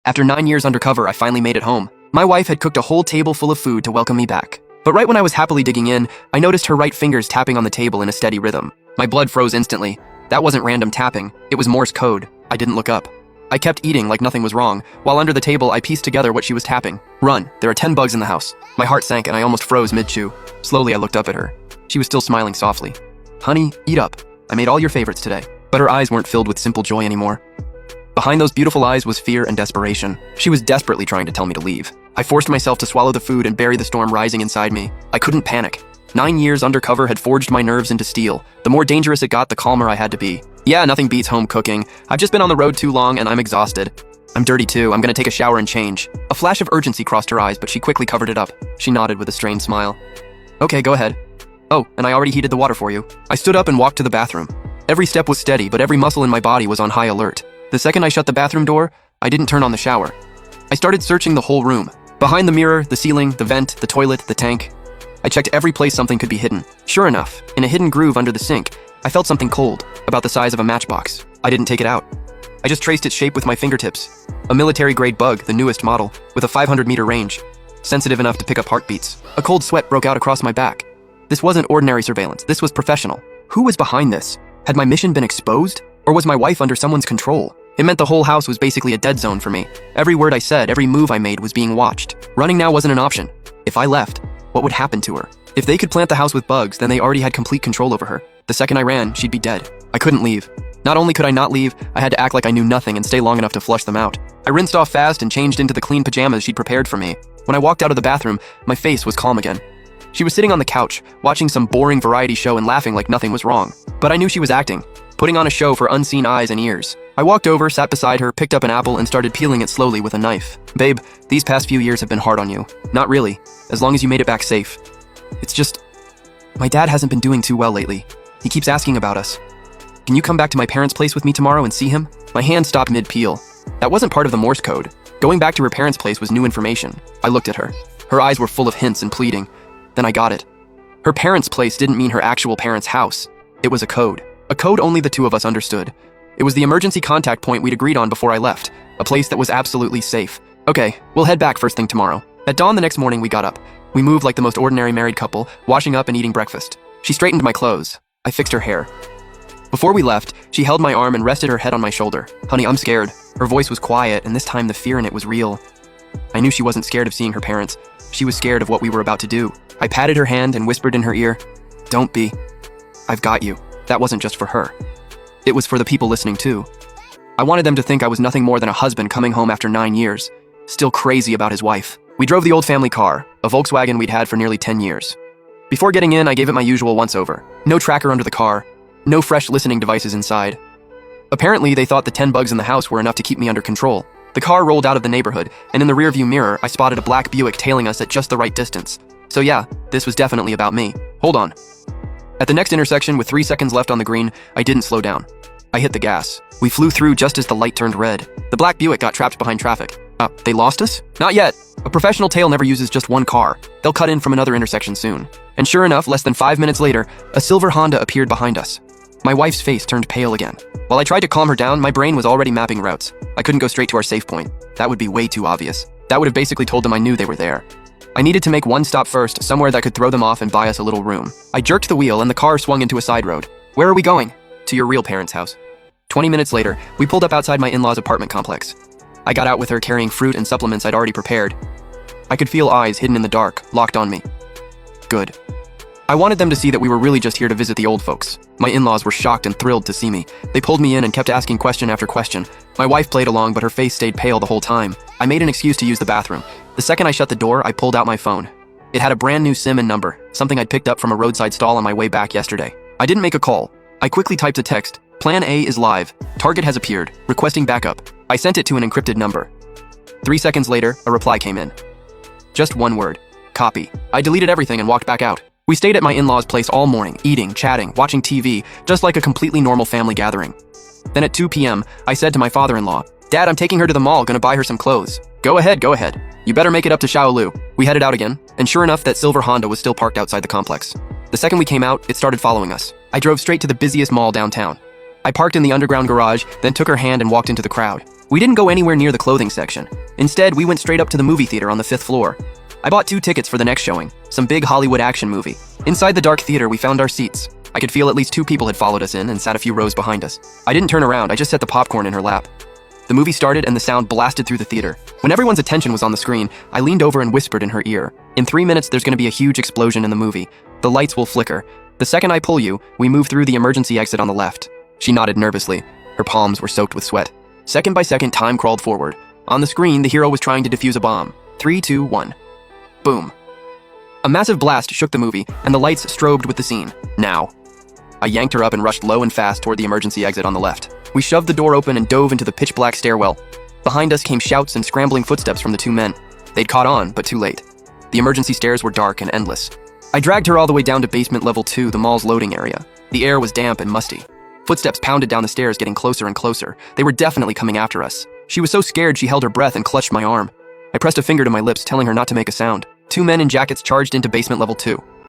After 9 years undercover, I finally made it home. My wife had cooked a whole table full of food to welcome me back. But right when I was happily digging in, I noticed her right fingers tapping on the table in a steady rhythm. My blood froze instantly. That wasn't random tapping, it was Morse code. I didn't look up. I kept eating like nothing was wrong, while under the table I pieced together what she was tapping. Run, there are 10 bugs in the house. My heart sank and I almost froze mid-chew. Slowly I looked up at her. She was still smiling softly. Honey, eat up. I made all your favorites today. But her eyes weren't filled with simple joy anymore. Behind those beautiful eyes was fear and desperation. She was desperately trying to tell me to leave. I forced myself to swallow the food and bury the storm rising inside me. I couldn't panic. 9 years undercover had forged my nerves into steel. The more dangerous it got, the calmer I had to be. Yeah, nothing beats home cooking. I've just been on the road too long and I'm exhausted. I'm dirty too. I'm gonna take a shower and change. A flash of urgency crossed her eyes, but she quickly covered it up. She nodded with a strained smile. Okay, go ahead. Oh, and I already heated the water for you. I stood up and walked to the bathroom. Every step was steady, but every muscle in my body was on high alert. The second I shut the bathroom door, I didn't turn on the shower. I started searching the whole room. Behind the mirror, the ceiling, the vent, the toilet, the tank. I checked every place something could be hidden. Sure enough, in a hidden groove under the sink, I felt something cold, about the size of a matchbox. I didn't take it out. I just traced its shape with my fingertips. A military-grade bug, the newest model, with a 500-meter range. Sensitive enough to pick up heartbeats. A cold sweat broke out across my back. This wasn't ordinary surveillance, this was professional. Who was behind this? Had my mission been exposed? Or was my wife under someone's control? It meant the whole house was basically a dead zone for me. Every word I said, every move I made was being watched. Running now wasn't an option. If I left, what would happen to her? If they could plant the house with bugs, then they already had complete control over her. The second I ran, she'd be dead. I couldn't leave. Not only could I not leave, I had to act like I knew nothing and stay long enough to flush them out. I rinsed off fast and changed into the clean pajamas she'd prepared for me. When I walked out of the bathroom, my face was calm again. She was sitting on the couch, watching some boring variety show and laughing like nothing was wrong. But I knew she was acting, putting on a show for unseen eyes and ears. I walked over, sat beside her, picked up an apple, and started peeling it slowly with a knife. Babe, these past few years have been hard on you. Not really, as long as you made it back safe. It's just, my dad hasn't been doing too well lately. He keeps asking about us. Can you come back to my parents' place with me tomorrow and see him? My hand stopped mid-peel. That wasn't part of the Morse code. Going back to her parents' place was new information. I looked at her. Her eyes were full of hints and pleading. Then I got it. Her parents' place didn't mean her actual parents' house. It was a code only the two of us understood. It was the emergency contact point we'd agreed on before I left, a place that was absolutely safe. Okay, we'll head back first thing tomorrow. At dawn the next morning, we got up. We moved like the most ordinary married couple, washing up and eating breakfast. She straightened my clothes. I fixed her hair. Before we left, she held my arm and rested her head on my shoulder. Honey, I'm scared. Her voice was quiet, and this time the fear in it was real. I knew she wasn't scared of seeing her parents. She was scared of what we were about to do. I patted her hand and whispered in her ear, "Don't be. I've got you." That wasn't just for her. It was for the people listening too. I wanted them to think I was nothing more than a husband coming home after 9 years, still crazy about his wife. We drove the old family car, a Volkswagen we'd had for nearly 10 years. Before getting in, I gave it my usual once-over. No tracker under the car, no fresh listening devices inside. Apparently, they thought the 10 bugs in the house were enough to keep me under control. The car rolled out of the neighborhood, and in the rearview mirror, I spotted a black Buick tailing us at just the right distance. So yeah, this was definitely about me. Hold on. At the next intersection, with 3 seconds left on the green, I didn't slow down. I hit the gas. We flew through just as the light turned red. The black Buick got trapped behind traffic. They lost us? Not yet. A professional tail never uses just one car. They'll cut in from another intersection soon. And sure enough, less than 5 minutes later, a silver Honda appeared behind us. My wife's face turned pale again. While I tried to calm her down, my brain was already mapping routes. I couldn't go straight to our safe point. That would be way too obvious. That would have basically told them I knew they were there. I needed to make one stop first, somewhere that could throw them off and buy us a little room. I jerked the wheel and the car swung into a side road. Where are we going? To your real parents' house. 20 minutes later, we pulled up outside my in-laws' apartment complex. I got out with her carrying fruit and supplements I'd already prepared. I could feel eyes hidden in the dark, locked on me. Good. I wanted them to see that we were really just here to visit the old folks. My in-laws were shocked and thrilled to see me. They pulled me in and kept asking question after question. My wife played along, but her face stayed pale the whole time. I made an excuse to use the bathroom. The second I shut the door, I pulled out my phone. It had a brand new SIM and number, something I'd picked up from a roadside stall on my way back yesterday. I didn't make a call. I quickly typed a text. Plan A is live. Target has appeared, requesting backup. I sent it to an encrypted number. 3 seconds later, a reply came in. Just one word. Copy. I deleted everything and walked back out. We stayed at my in-laws' place all morning, eating, chatting, watching TV, just like a completely normal family gathering. Then at 2 p.m., I said to my father-in-law, "Dad, I'm taking her to the mall, gonna buy her some clothes." Go ahead. You better make it up to Shaolu." We headed out again, and sure enough, that silver Honda was still parked outside the complex. The second we came out, it started following us. I drove straight to the busiest mall downtown. I parked in the underground garage, then took her hand and walked into the crowd. We didn't go anywhere near the clothing section. Instead, we went straight up to the movie theater on the 5th floor. I bought 2 tickets for the next showing, some big Hollywood action movie. Inside the dark theater, we found our seats. I could feel at least 2 people had followed us in and sat a few rows behind us. I didn't turn around, I just set the popcorn in her lap. The movie started and the sound blasted through the theater. When everyone's attention was on the screen, I leaned over and whispered in her ear, "In 3 minutes, there's gonna be a huge explosion in the movie. The lights will flicker. The second I pull you, we move through the emergency exit on the left." She nodded nervously. Her palms were soaked with sweat. Second by second, time crawled forward. On the screen, the hero was trying to defuse a bomb. 3, 2, 1. Boom. A massive blast shook the movie, and the lights strobed with the scene. Now. I yanked her up and rushed low and fast toward the emergency exit on the left. We shoved the door open and dove into the pitch-black stairwell. Behind us came shouts and scrambling footsteps from the 2 men. They'd caught on, but too late. The emergency stairs were dark and endless. I dragged her all the way down to basement level 2, the mall's loading area. The air was damp and musty. Footsteps pounded down the stairs, getting closer and closer. They were definitely coming after us. She was so scared she held her breath and clutched my arm. I pressed a finger to my lips, telling her not to make a sound. 2 men in jackets charged into basement level 2.